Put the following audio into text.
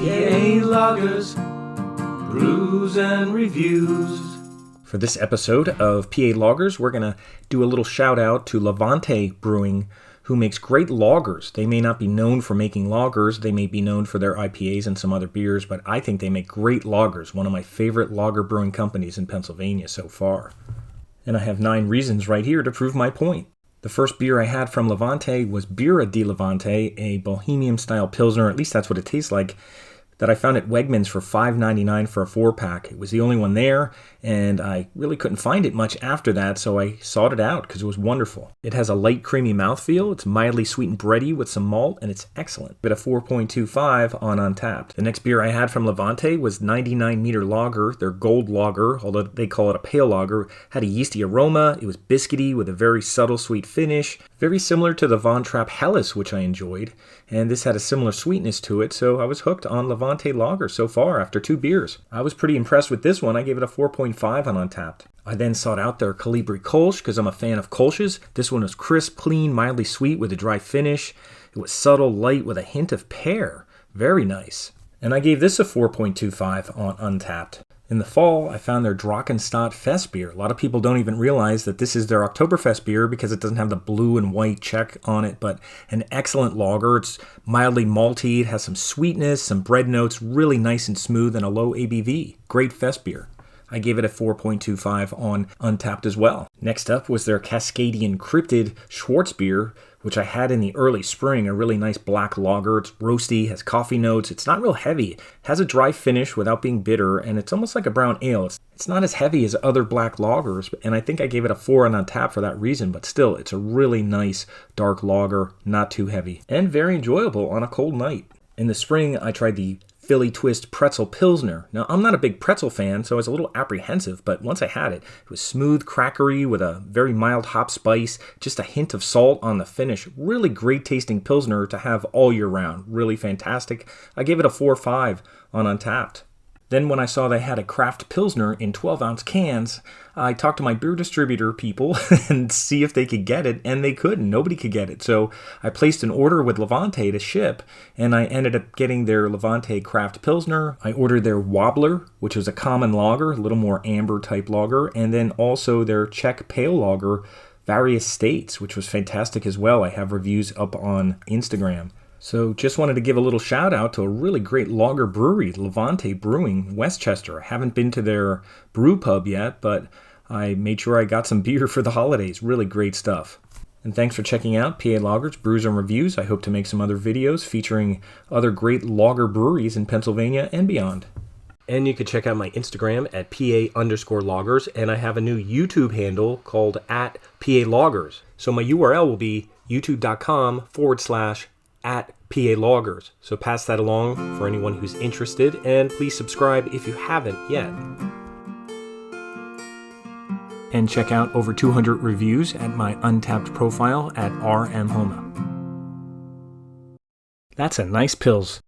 PA Loggers, Brews and Reviews. For this episode of PA Loggers, we're going to do a little shout out to Levante Brewing, who makes great lagers. They may not be known for making lagers, they may be known for their IPAs and some other beers, but I think they make great lagers, one of my favorite lager brewing companies in Pennsylvania so far. And I have 9 reasons right here to prove my point. The first beer I had from Levante was Birra di Levante, a Bohemian-style Pilsner, at least that's what it tastes like, that I found at Wegmans for $5.99 for a 4-pack. It was the only one there, and I really couldn't find it much after that, so I sought it out because it was wonderful. It has a light, creamy mouthfeel, it's mildly sweet and bready with some malt, and it's excellent. But a 4.25 on Untapped. The next beer I had from Levante was 99 Meter Lager, their gold lager, although they call it a pale lager. Had a yeasty aroma, it was biscuity with a very subtle sweet finish, very similar to the Von Trapp Helles, which I enjoyed, and this had a similar sweetness to it, so I was hooked on Levante Lager so far after 2 beers. I was pretty impressed with this one. I gave it a 4.5 on Untapped. I then sought out their Calibri Kolsch because I'm a fan of Kolsch's. This one was crisp, clean, mildly sweet with a dry finish. It was subtle, light with a hint of pear. Very nice. And I gave this a 4.25 on Untapped. In the fall, I found their Drachenstadt Fest beer. A lot of people don't even realize that this is their Oktoberfest beer because it doesn't have the blue and white check on it, but an excellent lager. It's mildly malty, it has some sweetness, some bread notes, really nice and smooth, and a low ABV. Great fest beer. I gave it a 4.25 on Untapped as well. Next up was their Cascadian Cryptid Schwarzbier, which I had in the early spring, a really nice black lager. It's roasty, has coffee notes, it's not real heavy, it has a dry finish without being bitter, and it's almost like a brown ale. It's not as heavy as other black lagers, and I think I gave it a 4 on Untapped for that reason, but still, it's a really nice dark lager, not too heavy, and very enjoyable on a cold night. In the spring, I tried the Philly Twist Pretzel Pilsner. Now, I'm not a big pretzel fan, so I was a little apprehensive, but once I had it, it was smooth, crackery with a very mild hop spice, just a hint of salt on the finish. Really great tasting Pilsner to have all year round. Really fantastic. I gave it a 4.5 on Untapped. Then when I saw they had a craft Pilsner in 12-ounce cans, I talked to my beer distributor people and see if they could get it, and they couldn't. Nobody could get it. So I placed an order with Levante to ship, and I ended up getting their Levante craft Pilsner. I ordered their Wobbler, which was a common lager, a little more amber type lager, and then also their Czech pale lager, Various States, which was fantastic as well. I have reviews up on Instagram. So just wanted to give a little shout out to a really great lager brewery, Levante Brewing, Westchester. I haven't been to their brew pub yet, but I made sure I got some beer for the holidays. Really great stuff. And thanks for checking out PA Loggers, Brews and Reviews. I hope to make some other videos featuring other great lager breweries in Pennsylvania and beyond. And you can check out my Instagram at PA_loggers, and I have a new YouTube handle called @PA_loggers. So my URL will be youtube.com/@PA Loggers. So pass that along for anyone who's interested, and please subscribe if you haven't yet. And check out over 200 reviews at my Untapped profile at RMHoma. That's a nice Pils.